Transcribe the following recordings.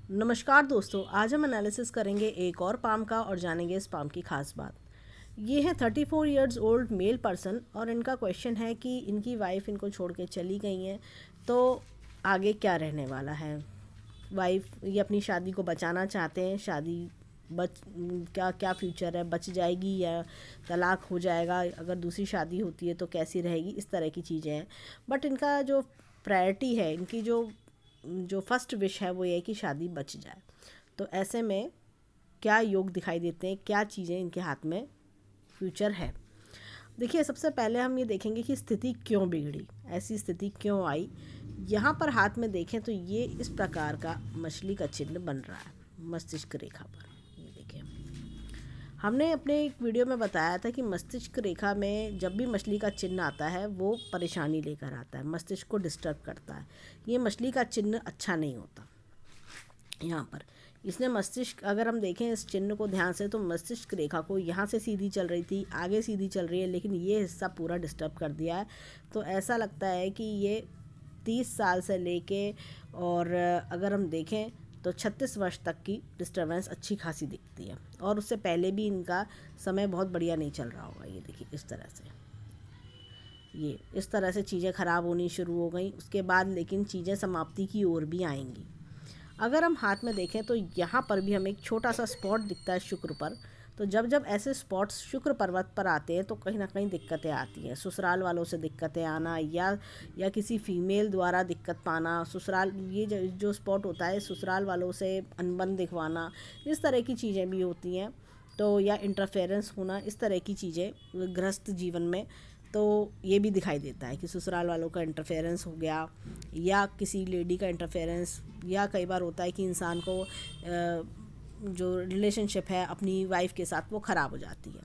नमस्कार दोस्तों, आज हम एनालिसिस करेंगे एक और पाम का और जानेंगे इस पाम की खास बात। ये है 34 इयर्स ओल्ड मेल पर्सन और इनका क्वेश्चन है कि इनकी वाइफ इनको छोड़ के चली गई हैं, तो आगे क्या रहने वाला है। वाइफ ये अपनी शादी को बचाना चाहते हैं, शादी बच क्या क्या फ्यूचर है, बच जाएगी या तलाक हो जाएगा, अगर दूसरी शादी होती है तो कैसी रहेगी, इस तरह की चीज़ें हैं। बट इनका जो प्रायोरिटी है, इनकी जो जो फर्स्ट विश है वो ये है कि शादी बच जाए। तो ऐसे में क्या योग दिखाई देते हैं, क्या चीज़ें इनके हाथ में फ्यूचर है। देखिए, सबसे पहले हम ये देखेंगे कि स्थिति क्यों बिगड़ी, ऐसी स्थिति क्यों आई। यहाँ पर हाथ में देखें तो ये इस प्रकार का मछली का चिन्ह बन रहा है मस्तिष्क रेखा पर। ये देखें, हमने अपने एक वीडियो में बताया था कि मस्तिष्क रेखा में जब भी मछली का चिन्ह आता है वो परेशानी लेकर आता है, मस्तिष्क को डिस्टर्ब करता है। ये मछली का चिन्ह अच्छा नहीं होता। यहाँ पर इसने मस्तिष्क, अगर हम देखें इस चिन्ह को ध्यान से, तो मस्तिष्क रेखा को यहाँ से सीधी चल रही थी, आगे सीधी चल रही है, लेकिन ये हिस्सा पूरा डिस्टर्ब कर दिया है। तो ऐसा लगता है कि ये 30 साल से लेके और अगर हम देखें तो 36 वर्ष तक की डिस्टर्बेंस अच्छी खासी दिखती है। और उससे पहले भी इनका समय बहुत बढ़िया नहीं चल रहा होगा। ये देखिए, इस तरह से ये इस तरह से चीज़ें ख़राब होनी शुरू हो गई। उसके बाद लेकिन चीज़ें समाप्ति की ओर भी आएंगी। अगर हम हाथ में देखें तो यहाँ पर भी हमें एक छोटा सा स्पॉट दिखता है शुक्र पर। तो जब जब ऐसे स्पॉट्स शुक्र पर्वत पर आते हैं तो कहीं ना कहीं दिक्कतें आती हैं। ससुराल वालों से दिक्कतें आना या किसी फीमेल द्वारा दिक्कत पाना, ससुराल ये जो स्पॉट होता है, ससुराल वालों से अनबन दिखवाना, इस तरह की चीज़ें भी होती हैं। तो या इंटरफेरेंस होना, इस तरह की चीज़ें गृहस्थ जीवन में तो ये भी दिखाई देता है कि ससुराल वालों का इंटरफेरेंस हो गया या किसी लेडी का इंटरफेरेंस। या कई बार होता है कि इंसान को जो रिलेशनशिप है अपनी वाइफ के साथ वो ख़राब हो जाती है।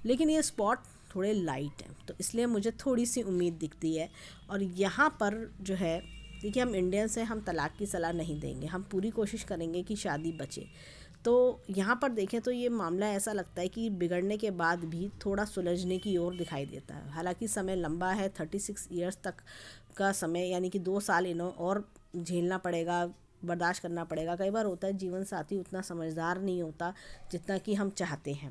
लेकिन ये स्पॉट थोड़े लाइट हैं, तो इसलिए मुझे थोड़ी सी उम्मीद दिखती है। और यहाँ पर जो है, देखिए, हम इंडियंस हैं, हम तलाक की सलाह नहीं देंगे, हम पूरी कोशिश करेंगे कि शादी बचे। तो यहाँ पर देखें तो ये मामला ऐसा लगता है कि बिगड़ने के बाद भी थोड़ा सुलझने की ओर दिखाई देता है। हालांकि समय लंबा है, 36 ईयर्स तक का समय, यानी कि 2 साल इन्हों और झेलना पड़ेगा, बर्दाश्त करना पड़ेगा। कई बार होता है जीवन साथी उतना समझदार नहीं होता जितना कि हम चाहते हैं।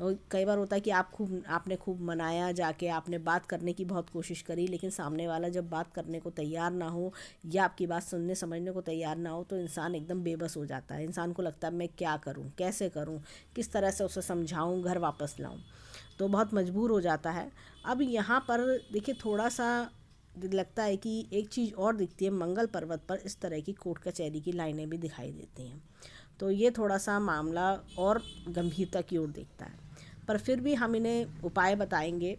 और कई बार होता है कि आपने खूब मनाया, जाके आपने बात करने की बहुत कोशिश करी, लेकिन सामने वाला जब बात करने को तैयार ना हो या आपकी बात सुनने समझने को तैयार ना हो तो इंसान एकदम बेबस हो जाता है। इंसान को लगता है मैं क्या करूं, कैसे करूं, किस तरह से उसे समझाऊं, घर वापस लाऊं, तो बहुत मजबूर हो जाता है। अब यहाँ पर देखिए, थोड़ा सा लगता है कि एक चीज़ और दिखती है, मंगल पर्वत पर इस तरह की कोर्ट कचहरी की लाइनें भी दिखाई देती हैं। तो ये थोड़ा सा मामला और गंभीरता की ओर देखता है। पर फिर भी हम इन्हें उपाय बताएंगे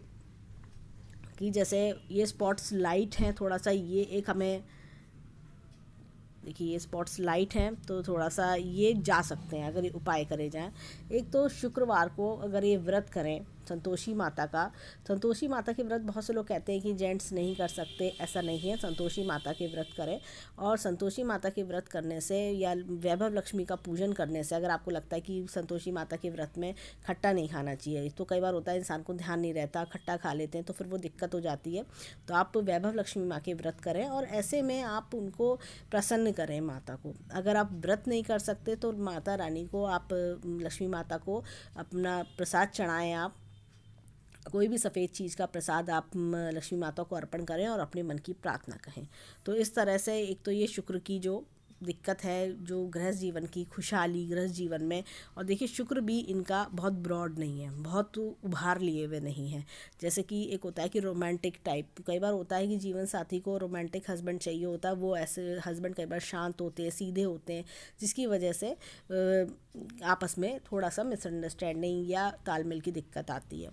कि जैसे ये स्पॉट्स लाइट हैं, थोड़ा सा ये एक हमें, देखिए ये स्पॉट्स लाइट हैं तो थोड़ा सा ये जा सकते हैं अगर ये उपाय करे जाएं। एक तो शुक्रवार को अगर ये व्रत करें संतोषी माता का। संतोषी माता के व्रत बहुत से लोग कहते हैं कि जेंट्स नहीं कर सकते, ऐसा नहीं है। संतोषी माता के व्रत करें, और संतोषी माता के व्रत करने से या वैभव लक्ष्मी का पूजन करने से, अगर आपको लगता है कि संतोषी माता के व्रत में खट्टा नहीं खाना चाहिए, तो कई बार होता है इंसान को ध्यान नहीं रहता, खट्टा खा लेते हैं तो फिर वो दिक्कत हो जाती है। तो आप वैभव लक्ष्मी माँ के व्रत करें और ऐसे में आप उनको प्रसन्न करें, माता को। अगर आप व्रत नहीं कर सकते तो माता रानी को आप, लक्ष्मी माता को अपना प्रसाद चढ़ाएं। आप कोई भी सफ़ेद चीज़ का प्रसाद आप लक्ष्मी माता को अर्पण करें और अपने मन की प्रार्थना कहें। तो इस तरह से एक तो ये शुक्र की जो दिक्कत है, जो गृहस्थ जीवन की खुशहाली गृहस्थ जीवन में, और देखिए शुक्र भी इनका बहुत ब्रॉड नहीं है, बहुत उभार लिए हुए नहीं है। जैसे कि एक होता है कि रोमांटिक टाइप, कई बार होता है कि जीवन साथी को रोमांटिक हस्बैंड चाहिए होता है, वो ऐसे हस्बैंड कई बार शांत होते हैं, सीधे होते हैं, जिसकी वजह से आपस में थोड़ा सा मिसअंडरस्टैंडिंग या तालमेल की दिक्कत आती है।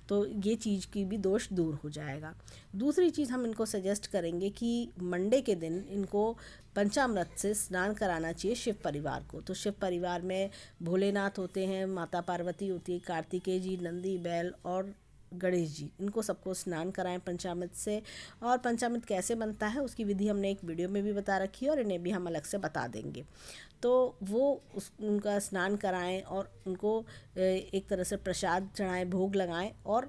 तो ये चीज़ की भी दोष दूर हो जाएगा। दूसरी चीज़ हम इनको सजेस्ट करेंगे कि मंडे के दिन इनको पंचामृत से स्नान कराना चाहिए शिव परिवार को। तो शिव परिवार में भोलेनाथ होते हैं, माता पार्वती होती है, कार्तिकेय जी, नंदी, बैल और गणेश जी, इनको सबको स्नान कराएं पंचामृत से। और पंचामृत कैसे बनता है उसकी विधि हमने एक वीडियो में भी बता रखी है और इन्हें भी हम अलग से बता देंगे। तो वो उनका स्नान कराएं और उनको एक तरह से प्रसाद चढ़ाएं, भोग लगाएं और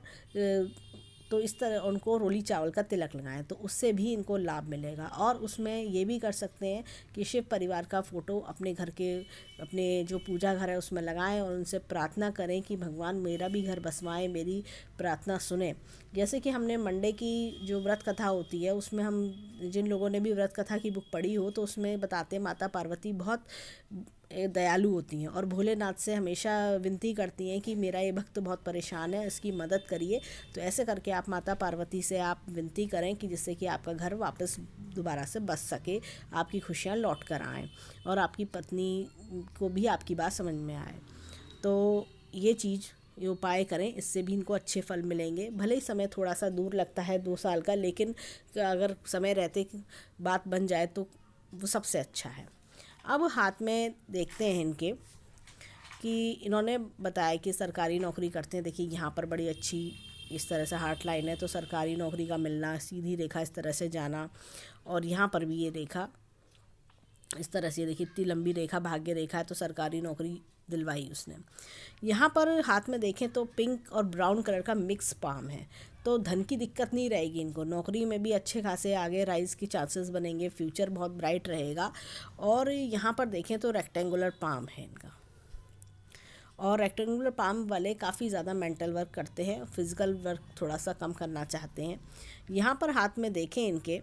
तो इस तरह उनको रोली चावल का तिलक लगाएं, तो उससे भी इनको लाभ मिलेगा। और उसमें ये भी कर सकते हैं कि शिव परिवार का फ़ोटो अपने घर के, अपने जो पूजा घर है उसमें लगाएं और उनसे प्रार्थना करें कि भगवान मेरा भी घर बसवाएं, मेरी प्रार्थना सुने। जैसे कि हमने मंडे की जो व्रत कथा होती है उसमें हम, जिन लोगों ने भी व्रत कथा की बुक पढ़ी हो तो उसमें बताते हैं माता पार्वती बहुत दयालु होती हैं और भोलेनाथ से हमेशा विनती करती हैं कि मेरा ये भक्त बहुत परेशान है, इसकी मदद करिए। तो ऐसे करके आप माता पार्वती से आप विनती करें कि जिससे कि आपका घर वापस दोबारा से बस सके, आपकी खुशियाँ लौट कर आएँ और आपकी पत्नी को भी आपकी बात समझ में आए। तो ये उपाय करें, इससे भी इनको अच्छे फल मिलेंगे। भले ही समय थोड़ा सा दूर लगता है 2 साल का, लेकिन अगर समय रहते बात बन जाए तो वो सबसे अच्छा है। अब हाथ में देखते हैं इनके कि इन्होंने बताया कि सरकारी नौकरी करते हैं। देखिए यहाँ पर बड़ी अच्छी इस तरह से हार्ट लाइन है, तो सरकारी नौकरी का मिलना, सीधी रेखा इस तरह से जाना, और यहाँ पर भी ये रेखा इस तरह से, देखिए इतनी लंबी रेखा भाग्य रेखा है, तो सरकारी नौकरी दिलवाई उसने। यहाँ पर हाथ में देखें तो पिंक और ब्राउन कलर का मिक्स पाम है, तो धन की दिक्कत नहीं रहेगी इनको। नौकरी में भी अच्छे खासे आगे राइज की चांसेस बनेंगे, फ्यूचर बहुत ब्राइट रहेगा। और यहाँ पर देखें तो रेक्टेंगुलर पाम है इनका, और रेक्टेंगुलर पाम वाले काफ़ी ज़्यादा मेंटल वर्क करते हैं, फिज़िकल वर्क थोड़ा सा कम करना चाहते हैं। यहाँ पर हाथ में देखें इनके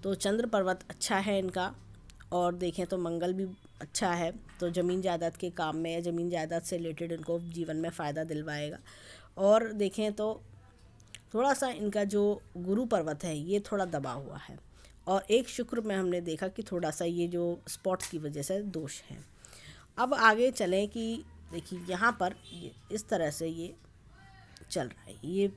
तो चंद्र पर्वत अच्छा है इनका, और देखें तो मंगल भी अच्छा है, तो ज़मीन जायदाद के काम में या ज़मीन जायदाद से रिलेटेड इनको जीवन में फ़ायदा दिलवाएगा। और देखें तो थोड़ा सा इनका जो गुरु पर्वत है ये थोड़ा दबा हुआ है, और एक शुक्र में हमने देखा कि थोड़ा सा ये जो स्पॉट्स की वजह से दोष है। अब आगे चलें कि देखिए यहाँ पर ये इस तरह से ये चल रहा है, ये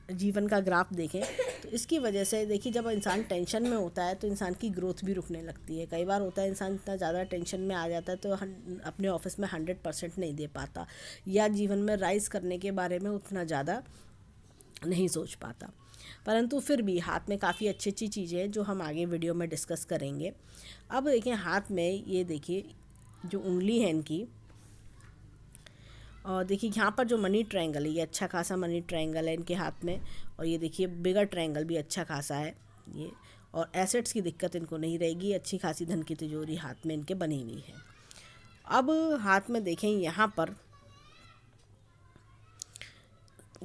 जीवन का ग्राफ देखें तो इसकी वजह से देखिए जब इंसान टेंशन में होता है तो इंसान की ग्रोथ भी रुकने लगती है। कई बार होता है इंसान इतना ज़्यादा टेंशन में आ जाता है तो अपने ऑफिस में 100% नहीं दे पाता, या जीवन में राइज करने के बारे में उतना ज़्यादा नहीं सोच पाता। परंतु फिर भी हाथ में काफ़ी अच्छी अच्छी चीज़ें हैं जो हम आगे वीडियो में डिस्कस करेंगे। अब देखिए हाथ में ये देखिए जो उंगली है इनकी, और देखिए यहाँ पर जो मनी ट्रायंगल है ये अच्छा खासा मनी ट्रायंगल है इनके हाथ में, और ये देखिए बिगर ट्रायंगल भी अच्छा खासा है ये, और एसेट्स की दिक्कत इनको नहीं रहेगी, अच्छी खासी धन की तिजोरी हाथ में इनके बनी हुई है। अब हाथ में देखें यहाँ पर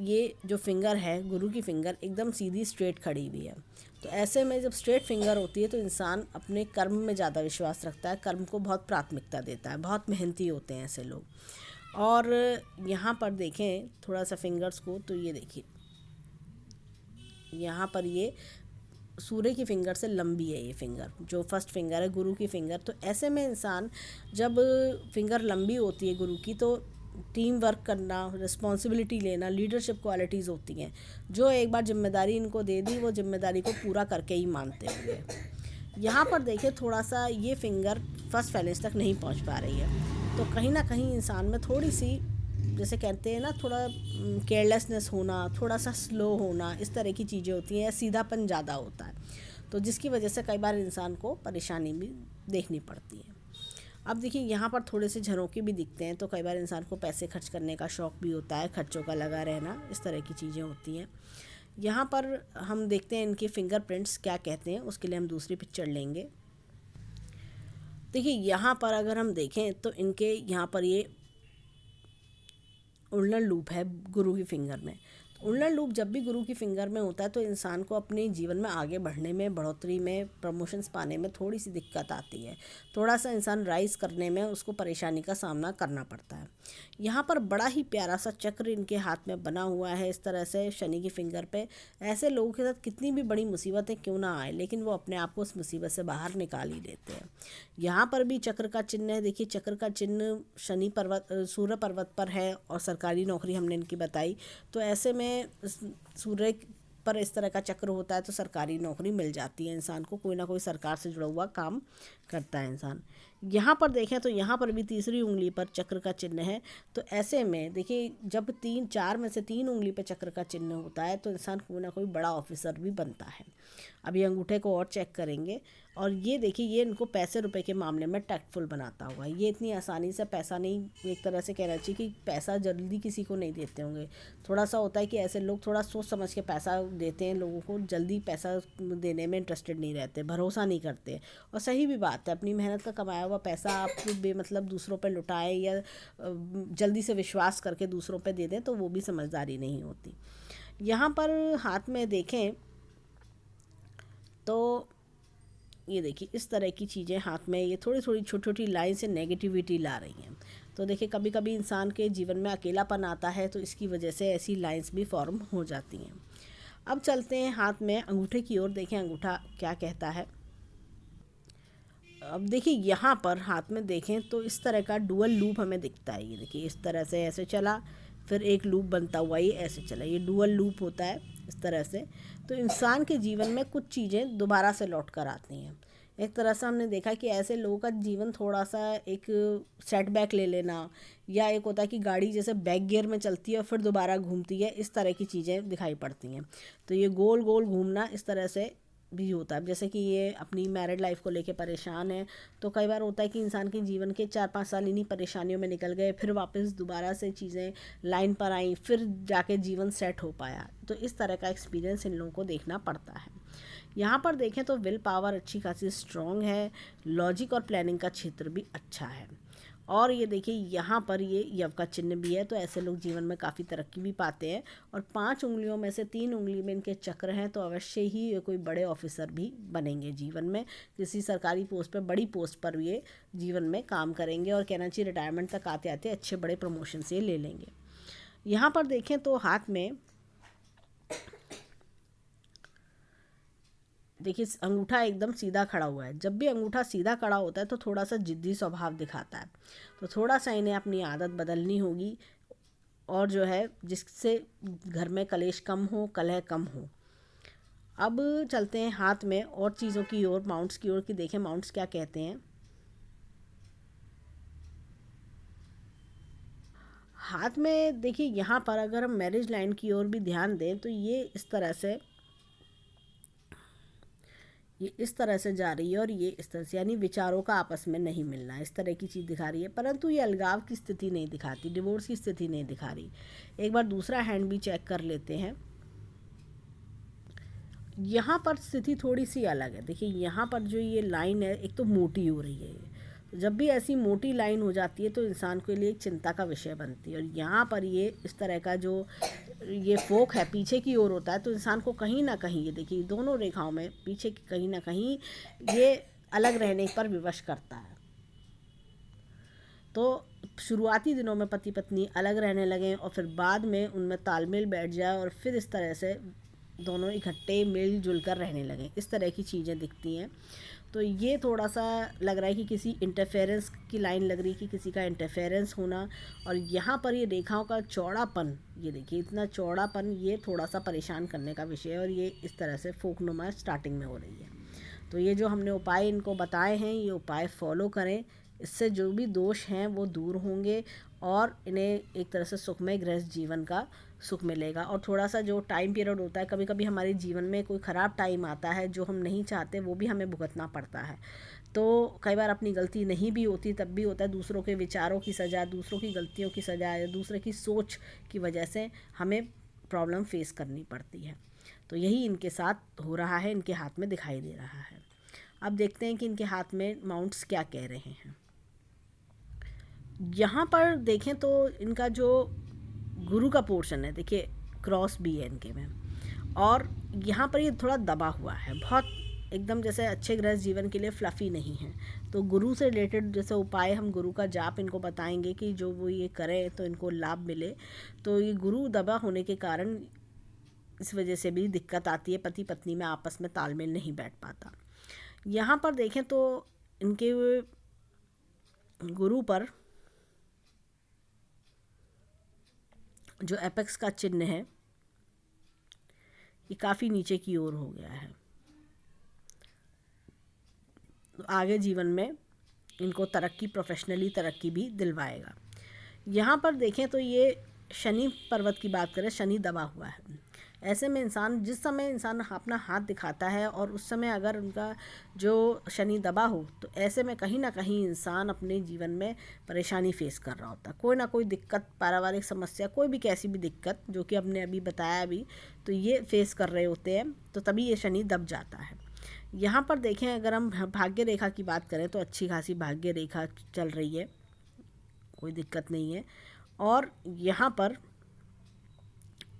ये जो फिंगर है गुरु की फिंगर एकदम सीधी स्ट्रेट खड़ी हुई है, तो ऐसे में जब स्ट्रेट फिंगर होती है तो इंसान अपने कर्म में ज़्यादा विश्वास रखता है, कर्म को बहुत प्राथमिकता देता है, बहुत मेहनती होते हैं ऐसे लोग। और यहाँ पर देखें थोड़ा सा फिंगर्स को, तो ये देखिए यहाँ पर ये सूर्य की फिंगर से लंबी है ये फिंगर, जो फर्स्ट फिंगर है गुरु की फिंगर। तो ऐसे में इंसान जब फिंगर लंबी होती है गुरु की तो टीम वर्क करना, रिस्पॉन्सिबिलिटी लेना, लीडरशिप क्वालिटीज़ होती हैं, जो एक बार जिम्मेदारी इनको दे दी वो जिम्मेदारी को पूरा करके ही मानते होंगे। यहाँ पर देखिए थोड़ा सा ये फिंगर फर्स्ट फैलेंस तक नहीं पहुँच पा रही है, तो कहीं ना कहीं इंसान में थोड़ी सी, जैसे कहते हैं ना, थोड़ा केयरलेसनेस होना, थोड़ा सा स्लो होना, इस तरह की चीज़ें होती हैं, सीधापन ज़्यादा होता है, तो जिसकी वजह से कई बार इंसान को परेशानी भी देखनी पड़ती है। अब देखिए यहाँ पर थोड़े से झरोके भी दिखते हैं, तो कई बार इंसान को पैसे खर्च करने का शौक़ भी होता है, खर्चों का लगा रहना, इस तरह की चीज़ें होती हैं। यहाँ पर हम देखते हैं इनके फिंगरप्रिंट्स क्या कहते हैं, उसके लिए हम दूसरी पिक्चर लेंगे। देखिए यहाँ पर अगर हम देखें तो इनके यहाँ पर ये उल्लर लूप है गुरु की फिंगर में। उल्लर लूप जब भी गुरु की फिंगर में होता है तो इंसान को अपने जीवन में आगे बढ़ने में, बढ़ोतरी में, प्रमोशंस पाने में थोड़ी सी दिक्कत आती है, थोड़ा सा इंसान राइज करने में उसको परेशानी का सामना करना पड़ता है। यहाँ पर बड़ा ही प्यारा सा चक्र इनके हाथ में बना हुआ है इस तरह से शनि की फिंगर पे। ऐसे लोगों के साथ कितनी भी बड़ी मुसीबतें क्यों ना आए, लेकिन वो अपने आप को उस मुसीबत से बाहर निकाल ही लेते हैं। यहाँ पर भी चक्र का चिन्ह है, देखिए चक्र का चिन्ह शनि पर्वत, सूर्य पर्वत पर है, और सरकारी नौकरी हमने इनकी बताई। तो ऐसे में सूर्य पर इस तरह का चक्र होता है तो सरकारी नौकरी मिल जाती है इंसान को, कोई ना कोई सरकार से जुड़ा हुआ काम करता है इंसान। यहाँ पर देखें तो यहाँ पर भी तीसरी उंगली पर चक्र का चिन्ह है। तो ऐसे में देखिए, जब 3-4 में से 3 उंगली पर चक्र का चिन्ह होता है तो इंसान कोई ना कोई बड़ा ऑफिसर भी बनता है। अभी अंगूठे को और चेक करेंगे, और ये देखिए, ये इनको पैसे रुपए के मामले में टैक्टफुल बनाता होगा। ये इतनी आसानी से पैसा नहीं, एक तरह से कहना चाहिए कि पैसा जल्दी किसी को नहीं देते होंगे। थोड़ा सा होता है कि ऐसे लोग थोड़ा सोच समझ के पैसा देते हैं, लोगों को जल्दी पैसा देने में इंटरेस्टेड नहीं रहते, भरोसा नहीं करते। और सही भी बात है, अपनी मेहनत का कमाया हुआ पैसा आप बेमतलब दूसरों पर लुटाएं या जल्दी से विश्वास करके दूसरों पर दे दें, तो वो भी समझदारी नहीं होती। यहाँ पर हाथ में देखें तो ये देखिए, इस तरह की चीज़ें हाथ में, ये थोड़ी थोड़ी छोटी छोटी लाइन से नेगेटिविटी ला रही हैं। तो देखिए, कभी कभी इंसान के जीवन में अकेलापन आता है, तो इसकी वजह से ऐसी लाइंस भी फॉर्म हो जाती हैं। अब चलते हैं हाथ में अंगूठे की ओर, देखें अंगूठा क्या कहता है। अब देखिए, यहाँ पर हाथ में देखें तो इस तरह का डुअल लूप हमें दिखता है। ये देखिए, इस तरह से ऐसे चला, फिर एक लूप बनता हुआ ये ऐसे चला, ये डुअल लूप होता है इस तरह से। तो इंसान के जीवन में कुछ चीज़ें दोबारा से लौट कर आती हैं। एक तरह से हमने देखा कि ऐसे लोगों का जीवन थोड़ा सा एक सेटबैक ले लेना, या एक होता है कि गाड़ी जैसे बैक गियर में चलती है और फिर दोबारा घूमती है, इस तरह की चीज़ें दिखाई पड़ती हैं। तो ये गोल गोल घूमना इस तरह से भी होता है। जैसे कि ये अपनी मैरिड लाइफ को लेके परेशान है, तो कई बार होता है कि इंसान के जीवन के 4-5 साल इन्हीं परेशानियों में निकल गए, फिर वापस दोबारा से चीज़ें लाइन पर आई, फिर जाके जीवन सेट हो पाया। तो इस तरह का एक्सपीरियंस इन लोगों को देखना पड़ता है। यहाँ पर देखें तो विल पावर अच्छी खासी स्ट्रॉन्ग है, लॉजिक और प्लानिंग का क्षेत्र भी अच्छा है। और ये देखिए, यहाँ पर ये यव का चिन्ह भी है, तो ऐसे लोग जीवन में काफ़ी तरक्की भी पाते हैं। और 5 उंगलियों में से 3 उंगली में इनके चक्र हैं, तो अवश्य ही ये कोई बड़े ऑफिसर भी बनेंगे जीवन में, किसी सरकारी पोस्ट पर, बड़ी पोस्ट पर ये जीवन में काम करेंगे, और कहना चाहिए रिटायरमेंट तक आते आते अच्छे बड़े प्रमोशन से ले लेंगे। यहाँ पर देखें तो हाथ में देखिए, अंगूठा एकदम सीधा खड़ा हुआ है। जब भी अंगूठा सीधा खड़ा होता है तो थोड़ा सा जिद्दी स्वभाव दिखाता है। तो थोड़ा सा इन्हें अपनी आदत बदलनी होगी, और जो है जिससे घर में कलेश कम हो, कलह कम हो। अब चलते हैं हाथ में और चीज़ों की ओर, माउंट्स की ओर, कि देखें माउंट्स क्या कहते हैं। हाथ में देखिए, यहाँ पर अगर हम मैरिज लाइन की ओर भी ध्यान दें तो ये इस तरह से जा रही है, और ये इस तरह से, यानी विचारों का आपस में नहीं मिलना, इस तरह की चीज़ दिखा रही है। परंतु ये अलगाव की स्थिति नहीं दिखाती, डिवोर्स की स्थिति नहीं दिखा रही। एक बार दूसरा हैंड भी चेक कर लेते हैं। यहाँ पर स्थिति थोड़ी सी अलग है। देखिए, यहाँ पर जो ये लाइन है, एक तो मोटी हो रही है। तो जब भी ऐसी मोटी लाइन हो जाती है तो इंसान के लिए एक चिंता का विषय बनती है। और यहाँ पर ये इस तरह का जो ये फोक है पीछे की ओर होता है, तो इंसान को कहीं ना कहीं, ये देखिए दोनों रेखाओं में पीछे की कहीं ना कहीं ये अलग रहने पर विवश करता है। तो शुरुआती दिनों में पति पत्नी अलग रहने लगे, और फिर बाद में उनमें तालमेल बैठ जाए, और फिर इस तरह से दोनों इकट्ठे मिलजुल कर रहने लगे, इस तरह की चीज़ें दिखती हैं। तो ये थोड़ा सा लग रहा है कि किसी इंटरफेरेंस की लाइन लग रही है, कि किसी का इंटरफेरेंस होना। और यहाँ पर ये रेखाओं का चौड़ापन, ये देखिए इतना चौड़ापन, ये थोड़ा सा परेशान करने का विषय है, और ये इस तरह से फोकनुमा स्टार्टिंग में हो रही है। तो ये जो हमने उपाय इनको बताए हैं, ये उपाय फॉलो करें, इससे जो भी दोष हैं वो दूर होंगे, और इन्हें एक तरह से सुखमय गृहस्थ जीवन का सुख मिलेगा। और थोड़ा सा जो टाइम पीरियड होता है, कभी कभी हमारे जीवन में कोई ख़राब टाइम आता है जो हम नहीं चाहते, वो भी हमें भुगतना पड़ता है। तो कई बार अपनी गलती नहीं भी होती, तब भी होता है दूसरों के विचारों की सज़ा, दूसरों की गलतियों की सज़ा, या दूसरे की सोच की वजह से हमें प्रॉब्लम फेस करनी पड़ती है। तो यही इनके साथ हो रहा है, इनके हाथ में दिखाई दे रहा है। अब देखते हैं कि इनके हाथ में माउंट्स क्या कह रहे हैं। यहाँ पर देखें तो इनका जो गुरु का पोर्शन है, देखिए क्रॉस भी है इनके में, और यहाँ पर ये थोड़ा दबा हुआ है, बहुत एकदम जैसे अच्छे गृहस्थ जीवन के लिए फ्लफ़ी नहीं है। तो गुरु से रिलेटेड जैसे उपाय, हम गुरु का जाप इनको बताएंगे कि जो वो ये करें तो इनको लाभ मिले। तो ये गुरु दबा होने के कारण इस वजह से भी दिक्कत आती है, पति पत्नी में आपस में तालमेल नहीं बैठ पाता। यहाँ पर देखें तो इनके गुरु पर जो एपेक्स का चिन्ह है, ये काफ़ी नीचे की ओर हो गया है। तो आगे जीवन में इनको तरक्की, प्रोफेशनली तरक्की भी दिलवाएगा। यहाँ पर देखें तो ये शनि पर्वत की बात करें, शनि दबा हुआ है। ऐसे में जिस समय इंसान अपना हाथ दिखाता है और उस समय अगर उनका जो शनि दबा हो, तो ऐसे में कहीं ना कहीं इंसान अपने जीवन में परेशानी फेस कर रहा होता है, कोई ना कोई दिक्कत, पारिवारिक समस्या, कोई भी कैसी भी दिक्कत जो कि हमने अभी बताया भी, तो ये फेस कर रहे होते हैं, तो तभी ये शनि दब जाता है। यहाँ पर देखें, अगर हम भाग्य रेखा की बात करें तो अच्छी खासी भाग्य रेखा चल रही है, कोई दिक्कत नहीं है। और यहाँ पर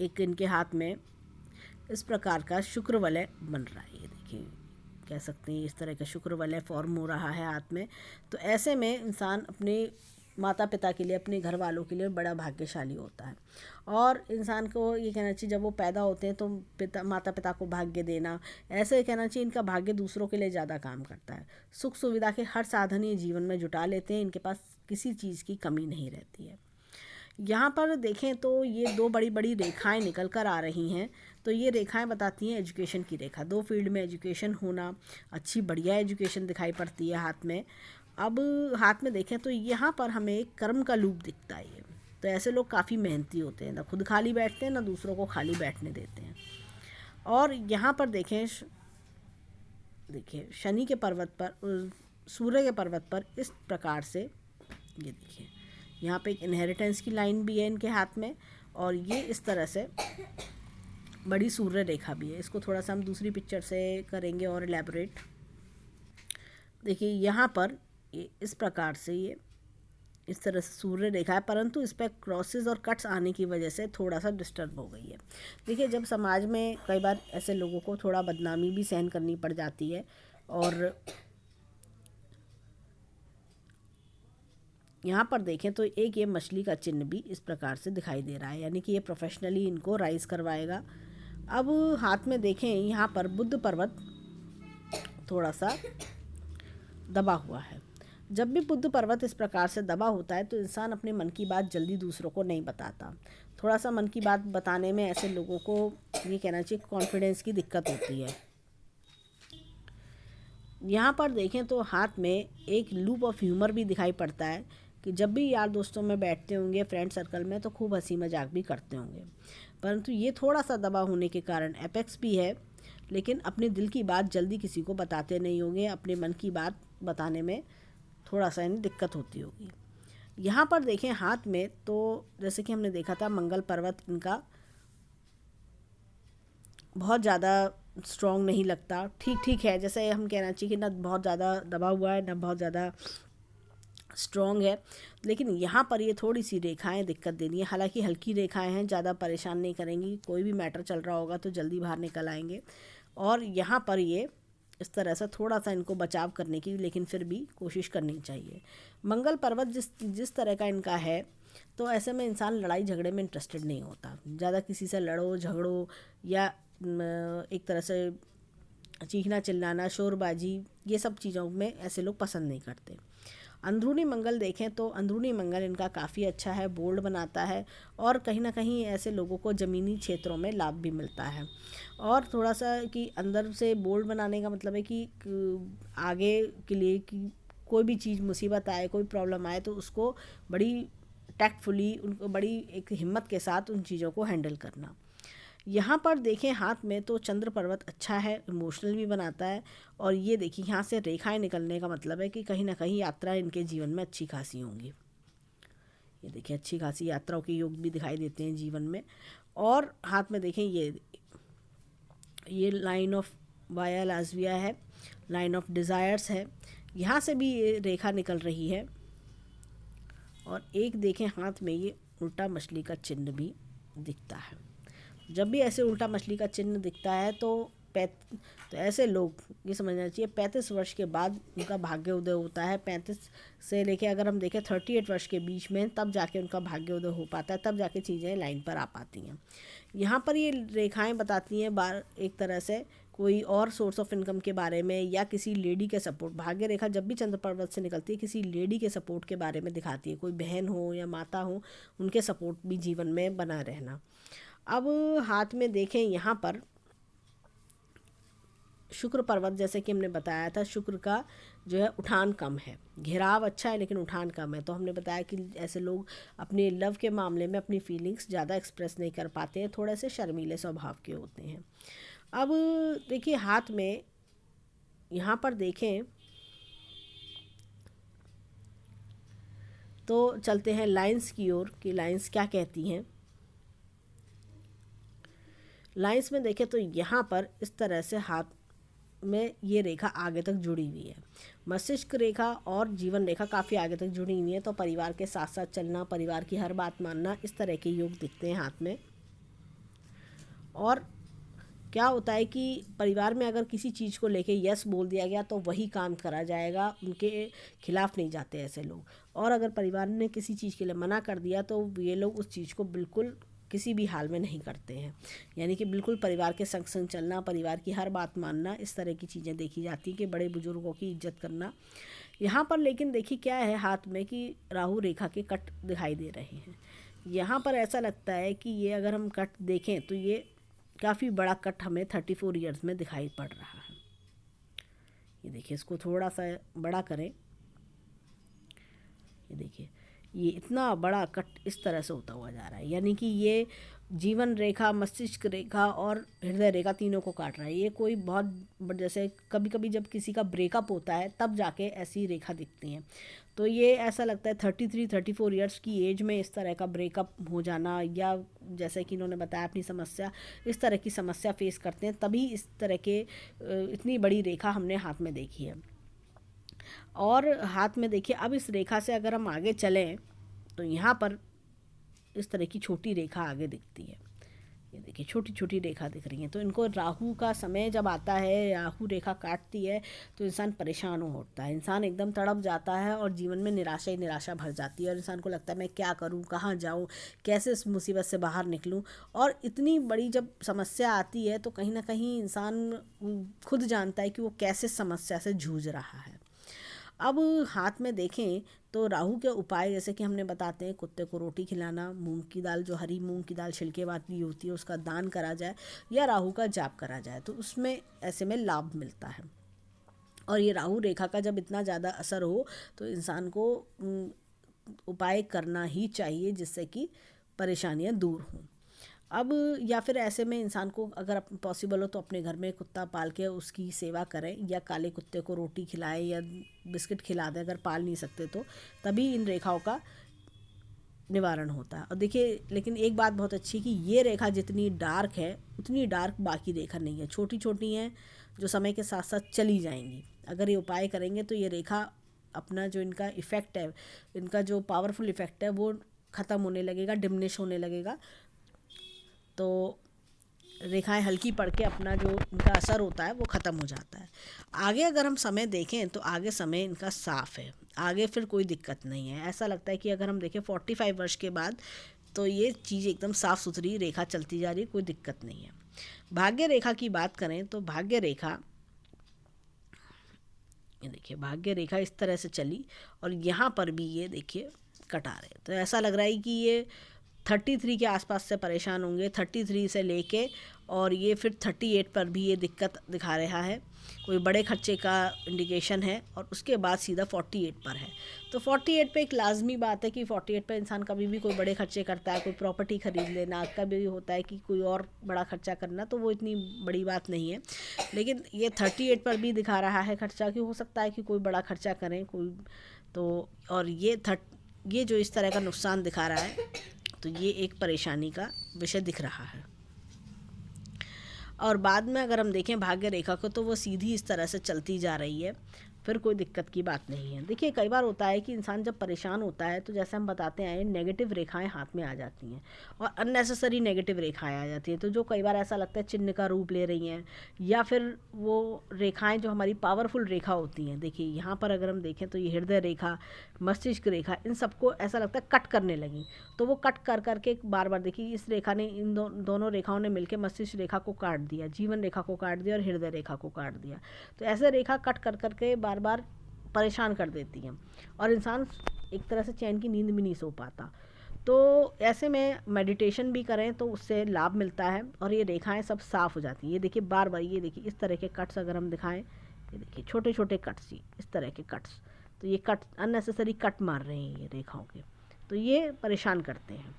एक इनके हाथ में इस प्रकार का शुक्र वलय बन रहा है, ये देखिए, कह सकते हैं इस तरह का शुक्र वलय फॉर्म हो रहा है हाथ में। तो ऐसे में इंसान अपने माता पिता के लिए, अपने घर वालों के लिए बड़ा भाग्यशाली होता है। और इंसान को ये कहना चाहिए, जब वो पैदा होते हैं तो माता पिता को भाग्य देना, ऐसे कहना चाहिए इनका भाग्य दूसरों के लिए ज़्यादा काम करता है। सुख सुविधा के हर साधन ये जीवन में जुटा लेते हैं, इनके पास किसी चीज़ की कमी नहीं रहती है। यहाँ पर देखें तो ये दो बड़ी बड़ी रेखाएं निकल कर आ रही हैं। तो ये रेखाएं बताती हैं एजुकेशन की रेखा, दो फील्ड में एजुकेशन होना, अच्छी बढ़िया एजुकेशन दिखाई पड़ती है हाथ में। अब हाथ में देखें तो यहाँ पर हमें एक कर्म का लूप दिखता है ये। तो ऐसे लोग काफ़ी मेहनती होते हैं, ना खुद खाली बैठते हैं ना दूसरों को खाली बैठने देते हैं। और यहाँ पर देखिए शनि के पर्वत पर, सूर्य के पर्वत पर इस प्रकार से ये देखिए, यहाँ पे एक इनहेरिटेंस की लाइन भी है इनके हाथ में, और ये इस तरह से बड़ी सूर्य रेखा भी है। इसको थोड़ा सा हम दूसरी पिक्चर से करेंगे और एलैबोरेट। देखिए यहाँ पर ये इस प्रकार से ये इस तरह से सूर्य रेखा है, परंतु इस पर क्रॉसेस और कट्स आने की वजह से थोड़ा सा डिस्टर्ब हो गई है। देखिए, जब समाज में कई बार ऐसे लोगों को थोड़ा बदनामी भी सहन करनी पड़ जाती है, और यहाँ पर देखें तो एक ये मछली का चिन्ह भी इस प्रकार से दिखाई दे रहा है, यानी कि ये प्रोफेशनली इनको राइज करवाएगा। अब हाथ में देखें, यहाँ पर बुद्ध पर्वत थोड़ा सा दबा हुआ है। जब भी बुद्ध पर्वत इस प्रकार से दबा होता है तो इंसान अपने मन की बात जल्दी दूसरों को नहीं बताता। थोड़ा सा मन की बात बताने में ऐसे लोगों को ये कहना चाहिए कॉन्फिडेंस की दिक्कत होती है। यहाँ पर देखें तो हाथ में एक लूप ऑफ ह्यूमर भी दिखाई पड़ता है, कि जब भी यार दोस्तों में बैठते होंगे, फ्रेंड सर्कल में, तो खूब हंसी मजाक भी करते होंगे। परंतु ये थोड़ा सा दबा होने के कारण एपेक्स भी है, लेकिन अपने दिल की बात जल्दी किसी को बताते नहीं होंगे, अपने मन की बात बताने में थोड़ा सा इन्हें दिक्कत होती होगी। यहाँ पर देखें हाथ में, तो जैसे कि हमने देखा था मंगल पर्वत इनका बहुत ज़्यादा स्ट्रॉन्ग नहीं लगता, ठीक ठीक है, जैसे हम कहना चाहिए कि ना बहुत ज़्यादा दबा हुआ है ना बहुत ज़्यादा स्ट्रॉन्ग है। लेकिन यहाँ पर ये थोड़ी सी रेखाएं दिक्कत दे रही हैं, हालांकि हल्की रेखाएं हैं, ज़्यादा परेशान नहीं करेंगी, कोई भी मैटर चल रहा होगा तो जल्दी बाहर निकल आएंगे। और यहाँ पर ये इस तरह से थोड़ा सा इनको बचाव करने की लेकिन फिर भी कोशिश करनी चाहिए। मंगल पर्वत जिस तरह का इनका है, तो ऐसे में इंसान लड़ाई झगड़े में इंटरेस्टेड नहीं होता, ज़्यादा किसी से लड़ो झगड़ो या एक तरह से चीखना चिल्लाना, शोरबाजी, ये सब चीज़ों में ऐसे लोग पसंद नहीं करते। अंदरूनी मंगल देखें तो अंदरूनी मंगल इनका काफ़ी अच्छा है, बोल्ड बनाता है, और कहीं ना कहीं ऐसे लोगों को ज़मीनी क्षेत्रों में लाभ भी मिलता है। और थोड़ा सा कि अंदर से बोल्ड बनाने का मतलब है कि आगे के लिए कि कोई भी चीज़ मुसीबत आए, कोई प्रॉब्लम आए, तो उसको बड़ी टैक्टफुली, उनको बड़ी एक हिम्मत के साथ उन चीज़ों को हैंडल करना। यहाँ पर देखें हाथ में तो चंद्र पर्वत अच्छा है, इमोशनल भी बनाता है। और ये देखिए यहाँ से रेखाएं निकलने का मतलब है कि कहीं ना कहीं यात्रा इनके जीवन में अच्छी खासी होंगी। ये देखिए अच्छी खासी यात्राओं के योग भी दिखाई देते हैं जीवन में। और हाथ में देखें ये लाइन ऑफ वाया लाजविया है, लाइन ऑफ डिज़ायर्स है, यहाँ से भी ये रेखा निकल रही है। और एक देखें हाथ में ये उल्टा मछली का चिन्ह भी दिखता है। जब भी ऐसे उल्टा मछली का चिन्ह दिखता है तो ऐसे लोग ये समझना चाहिए 35 वर्ष के बाद उनका भाग्य उदय होता है। 35 से लेके अगर हम देखें 38 वर्ष के बीच में, तब जाके उनका भाग्य उदय हो पाता है, तब जाके चीज़ें लाइन पर आ पाती हैं। यहाँ पर ये रेखाएं बताती हैं एक तरह से कोई और सोर्स ऑफ इनकम के बारे में, या किसी लेडी के सपोर्ट। भाग्य रेखा जब भी चंद्र पर्वत से निकलती है किसी लेडी के सपोर्ट के बारे में दिखाती है, कोई बहन हो या माता हो, उनके सपोर्ट भी जीवन में बना रहना। अब हाथ में देखें यहाँ पर शुक्र पर्वत, जैसे कि हमने बताया था, शुक्र का जो है उठान कम है, घेराव अच्छा है लेकिन उठान कम है। तो हमने बताया कि ऐसे लोग अपने लव के मामले में अपनी फीलिंग्स ज़्यादा एक्सप्रेस नहीं कर पाते हैं, थोड़े से शर्मीले स्वभाव के होते हैं। अब देखिए हाथ में यहाँ पर देखें तो चलते हैं लाइंस की ओर कि लाइंस क्या कहती हैं। लाइंस में देखें तो यहाँ पर इस तरह से हाथ में ये रेखा आगे तक जुड़ी हुई है, मस्तिष्क रेखा और जीवन रेखा काफ़ी आगे तक जुड़ी हुई है। तो परिवार के साथ साथ चलना, परिवार की हर बात मानना, इस तरह के योग दिखते हैं हाथ में। और क्या होता है कि परिवार में अगर किसी चीज़ को लेके यस बोल दिया गया तो वही काम करा जाएगा, उनके खिलाफ नहीं जाते ऐसे लोग। और अगर परिवार ने किसी चीज़ के लिए मना कर दिया तो ये लोग उस चीज़ को बिल्कुल किसी भी हाल में नहीं करते हैं। यानी कि बिल्कुल परिवार के संग संग चलना, परिवार की हर बात मानना, इस तरह की चीज़ें देखी जाती हैं कि बड़े बुजुर्गों की इज्जत करना। यहाँ पर लेकिन देखिए क्या है हाथ में कि राहु रेखा के कट दिखाई दे रहे हैं। यहाँ पर ऐसा लगता है कि ये अगर हम कट देखें तो ये काफ़ी बड़ा कट हमें 34 ईयर्स में दिखाई पड़ रहा है। ये देखिए, इसको थोड़ा सा बड़ा करें, ये देखिए ये इतना बड़ा कट इस तरह से होता हुआ जा रहा है। यानी कि ये जीवन रेखा, मस्तिष्क रेखा और हृदय रेखा तीनों को काट रहा है। ये कोई बहुत जैसे कभी कभी जब किसी का ब्रेकअप होता है तब जाके ऐसी रेखा दिखती हैं। तो ये ऐसा लगता है 33-34 ईयर्स की एज में इस तरह का ब्रेकअप हो जाना, या जैसे कि इन्होंने बताया अपनी समस्या, इस तरह की समस्या फेस करते हैं तभी इस तरह के इतनी बड़ी रेखा हमने हाथ में देखी है। और हाथ में देखिए अब इस रेखा से अगर हम आगे चलें तो यहाँ पर इस तरह की छोटी रेखा आगे दिखती है। ये देखिए छोटी छोटी रेखा दिख रही है। तो इनको राहु का समय जब आता है, राहु रेखा काटती है तो इंसान परेशान हो उठता है, इंसान एकदम तड़प जाता है और जीवन में निराशा ही निराशा भर जाती है और इंसान को लगता है मैं क्या करूं, कहाँ जाऊं, कैसे इस मुसीबत से बाहर निकलूं। और इतनी बड़ी जब समस्या आती है तो कहीं ना कहीं इंसान खुद जानता है कि वो कैसे समस्या से जूझ रहा है। अब हाथ में देखें तो राहु के उपाय जैसे कि हमने बताते हैं, कुत्ते को रोटी खिलाना, मूंग की दाल, जो हरी मूंग की दाल छिलके वाली होती है उसका दान करा जाए, या राहु का जाप करा जाए तो उसमें ऐसे में लाभ मिलता है। और ये राहु रेखा का जब इतना ज़्यादा असर हो तो इंसान को उपाय करना ही चाहिए जिससे कि परेशानियां दूर हों। अब या फिर ऐसे में इंसान को अगर पॉसिबल हो तो अपने घर में कुत्ता पाल के उसकी सेवा करें, या काले कुत्ते को रोटी खिलाएं या बिस्किट खिला दें अगर पाल नहीं सकते तो, तभी इन रेखाओं का निवारण होता है। और देखिए लेकिन एक बात बहुत अच्छी कि ये रेखा जितनी डार्क है उतनी डार्क बाकी रेखा नहीं है, छोटी छोटी हैं जो समय के साथ साथ चली जाएंगी। अगर ये उपाय करेंगे तो ये रेखा अपना जो इनका इफ़ेक्ट है, इनका जो पावरफुल इफ़ेक्ट है वो ख़त्म होने लगेगा, डिमिनिश होने लगेगा। तो रेखाएं हल्की पड़ के अपना जो इनका असर होता है वो ख़त्म हो जाता है। आगे अगर हम समय देखें तो आगे समय इनका साफ़ है, आगे फिर कोई दिक्कत नहीं है। ऐसा लगता है कि अगर हम देखें 45 वर्ष के बाद तो ये चीज़ एकदम साफ़ सुथरी रेखा चलती जा रही है, कोई दिक्कत नहीं है। भाग्य रेखा की बात करें तो भाग्य रेखा, ये देखिए भाग्य रेखा इस तरह से चली और यहाँ पर भी ये देखिए कटा रहे। तो ऐसा लग रहा है कि ये 33 के आसपास से परेशान होंगे, 33 से लेके और ये फिर 38 पर भी ये दिक्कत दिखा रहा है, कोई बड़े खर्चे का इंडिकेशन है। और उसके बाद सीधा 48 पर है। तो 48 पे एक लाजमी बात है कि 48 पे इंसान कभी भी कोई बड़े खर्चे करता है, कोई प्रॉपर्टी ख़रीद लेना, कभी होता है कि कोई और बड़ा खर्चा करना, तो वो इतनी बड़ी बात नहीं है। लेकिन ये 38 पर भी दिखा रहा है खर्चा, कि हो सकता है कि कोई बड़ा खर्चा करें कोई तो। और ये जो इस तरह का नुकसान दिखा रहा है तो ये एक परेशानी का विषय दिख रहा है। और बाद में अगर हम देखें भाग्य रेखा को तो वो सीधी इस तरह से चलती जा रही है, फिर कोई दिक्कत की बात नहीं है। देखिए कई बार होता है कि इंसान जब परेशान होता है तो जैसे हम बताते हैं नेगेटिव रेखाएं हाथ में आ जाती हैं और अननेसेसरी नेगेटिव रेखाएं आ जाती हैं, तो जो कई बार ऐसा लगता है चिन्ह का रूप ले रही हैं, या फिर वो रेखाएं जो हमारी पावरफुल रेखा होती हैं। देखिए यहाँ पर अगर हम देखें तो ये हृदय रेखा, मस्तिष्क रेखा, इन सबको ऐसा लगता है कट करने लगी। तो वो कट कर करके बार बार देखिए इस रेखा ने, इन दोनों रेखाओं ने मिलकर मस्तिष्क रेखा को काट दिया, जीवन रेखा को काट दिया और हृदय रेखा को काट दिया। तो ऐसे रेखा कट कर करके बार बार परेशान कर देती हैं और इंसान एक तरह से चैन की नींद भी नहीं सो पाता। तो ऐसे में मेडिटेशन भी करें तो उससे लाभ मिलता है और ये रेखाएं सब साफ़ हो जाती हैं। ये देखिए बार बार, ये देखिए इस तरह के कट्स अगर हम दिखाएं, ये देखिए छोटे छोटे कट्स, जी इस तरह के कट्स, तो ये कट अननेसेसरी कट मार रहे हैं ये रेखाओं के, तो ये परेशान करते हैं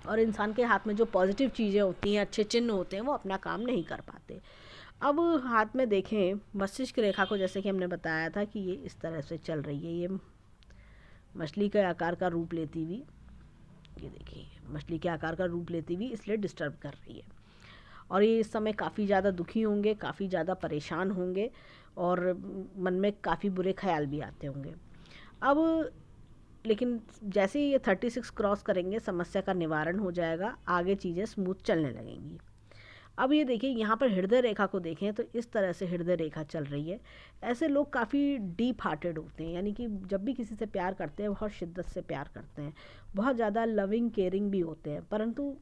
और इंसान के हाथ में जो पॉजिटिव चीज़ें होती हैं, अच्छे चिन्ह होते हैं, वो अपना काम नहीं कर पाते। अब हाथ में देखें मस्तिष्क रेखा को, जैसे कि हमने बताया था कि ये इस तरह से चल रही है, ये मछली के आकार का रूप लेती हुई, ये देखिए मछली के आकार का रूप लेती हुई इसलिए डिस्टर्ब कर रही है और ये इस समय काफ़ी ज़्यादा दुखी होंगे, काफ़ी ज़्यादा परेशान होंगे और मन में काफ़ी बुरे ख्याल भी आते होंगे। अब लेकिन जैसे ही ये 36 क्रॉस करेंगे समस्या का निवारण हो जाएगा, आगे चीज़ें स्मूथ चलने लगेंगी। अब ये देखिए यहाँ पर हृदय रेखा को देखें तो इस तरह से हृदय रेखा चल रही है। ऐसे लोग काफ़ी डीप हार्टेड होते हैं, यानी कि जब भी किसी से प्यार करते हैं बहुत शिद्दत से प्यार करते हैं, बहुत ज़्यादा लविंग केयरिंग भी होते हैं, परंतु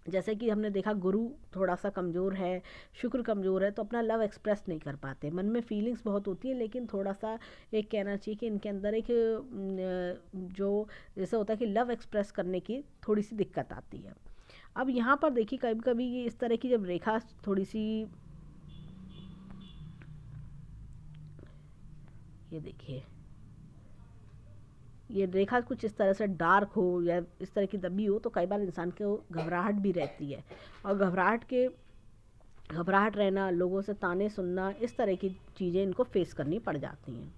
जैसे कि हमने देखा गुरु थोड़ा सा कमज़ोर है, शुक्र कमज़ोर है, तो अपना लव एक्सप्रेस नहीं कर पाते। मन में फीलिंग्स बहुत होती है लेकिन थोड़ा सा एक कहना चाहिए कि इनके अंदर एक जो जैसे होता है कि लव एक्सप्रेस करने की थोड़ी सी दिक्कत आती है। अब यहाँ पर देखिए कभी कभी ये इस तरह की जब रेखा थोड़ी सी, ये देखिए ये रेखा कुछ इस तरह से डार्क हो या इस तरह की दबी हो तो कई बार इंसान को घबराहट भी रहती है और घबराहट रहना, लोगों से ताने सुनना, इस तरह की चीज़ें इनको फेस करनी पड़ जाती हैं।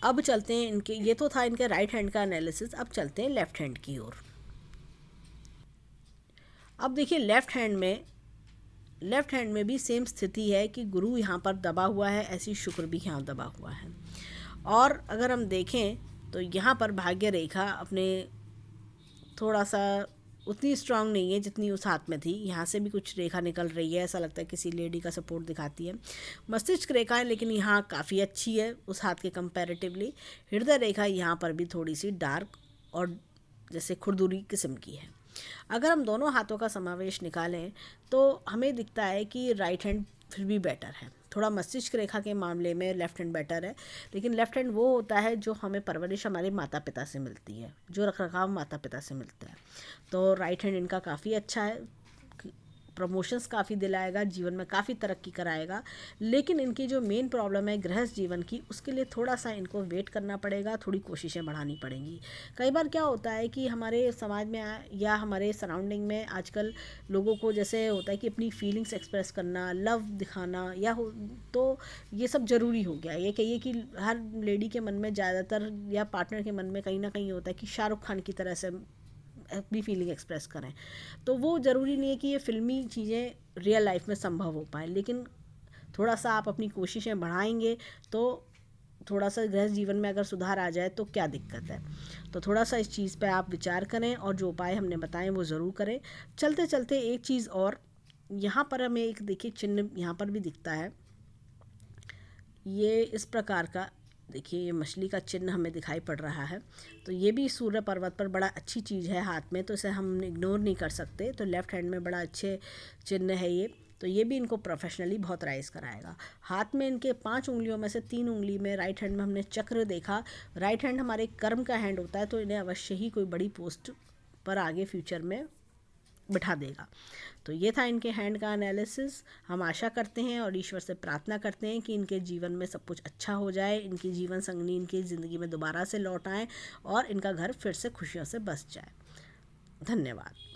अब चलते हैं इनके, ये तो था इनके राइट हैंड का एनालिसिस, अब चलते हैं लेफ्ट हैंड की ओर। अब देखिए लेफ्ट हैंड में भी सेम स्थिति है कि गुरु यहाँ पर दबा हुआ है, ऐसी शुक्र भी यहाँ दबा हुआ है और अगर हम देखें तो यहाँ पर भाग्य रेखा अपने थोड़ा सा उतनी स्ट्रांग नहीं है जितनी उस हाथ में थी, यहाँ से भी कुछ रेखा निकल रही है, ऐसा लगता है किसी लेडी का सपोर्ट दिखाती है। मस्तिष्क रेखा है लेकिन यहाँ काफ़ी अच्छी है उस हाथ के कंपैरेटिवली। हृदय रेखा यहाँ पर भी थोड़ी सी डार्क और जैसे खुरदुरी किस्म की है। अगर हम दोनों हाथों का समावेश निकालें तो हमें दिखता है कि राइट हैंड फिर भी बेटर है। थोड़ा मस्तिष्क रेखा के मामले में लेफ्ट हैंड बेटर है, लेकिन लेफ्ट हैंड वो होता है जो हमें परवरिश हमारे माता पिता से मिलती है, जो रखरखाव माता पिता से मिलता है। तो राइट हैंड इनका काफ़ी अच्छा है, प्रमोशंस काफ़ी दिलाएगा, जीवन में काफ़ी तरक्की कराएगा, लेकिन इनकी जो मेन प्रॉब्लम है गृहस्थ जीवन की, उसके लिए थोड़ा सा इनको वेट करना पड़ेगा, थोड़ी कोशिशें बढ़ानी पड़ेंगी। कई बार क्या होता है कि हमारे समाज में या हमारे सराउंडिंग में आजकल लोगों को जैसे होता है कि अपनी फीलिंग्स एक्सप्रेस करना, लव दिखाना या हो, तो ये सब ज़रूरी हो गया। ये कहिए कि हर लेडी के मन में ज़्यादातर या पार्टनर के मन में कहीं ना कहीं होता है कि शाहरुख खान की तरह से अपनी फीलिंग एक्सप्रेस करें, तो वो ज़रूरी नहीं है कि ये फ़िल्मी चीज़ें रियल लाइफ में संभव हो पाए, लेकिन थोड़ा सा आप अपनी कोशिशें बढ़ाएंगे तो थोड़ा सा गृहस्थ जीवन में अगर सुधार आ जाए तो क्या दिक्कत है। तो थोड़ा सा इस चीज़ पे आप विचार करें और जो उपाय हमने बताए वो ज़रूर करें। चलते चलते एक चीज़ और, यहाँ पर हमें एक देखिए चिन्ह यहाँ पर भी दिखता है, ये इस प्रकार का देखिए, ये मछली का चिन्ह हमें दिखाई पड़ रहा है, तो ये भी सूर्य पर्वत पर बड़ा अच्छी चीज़ है हाथ में, तो इसे हम इग्नोर नहीं कर सकते। तो लेफ़्ट हैंड में बड़ा अच्छे चिन्ह है ये, तो ये भी इनको प्रोफेशनली बहुत राइज कराएगा। हाथ में इनके 5 उंगलियों में से 3 उंगली में राइट हैंड में हमने चक्र देखा। राइट हैंड हमारे कर्म का हैंड होता है, तो इन्हें अवश्य ही कोई बड़ी पोस्ट पर आगे फ्यूचर में बिठा देगा। तो ये था इनके हैंड का एनालिसिस। हम आशा करते हैं और ईश्वर से प्रार्थना करते हैं कि इनके जीवन में सब कुछ अच्छा हो जाए, इनकी जीवन संगनी इनकी ज़िंदगी में दोबारा से लौट आए और इनका घर फिर से खुशियों से बस जाए। धन्यवाद।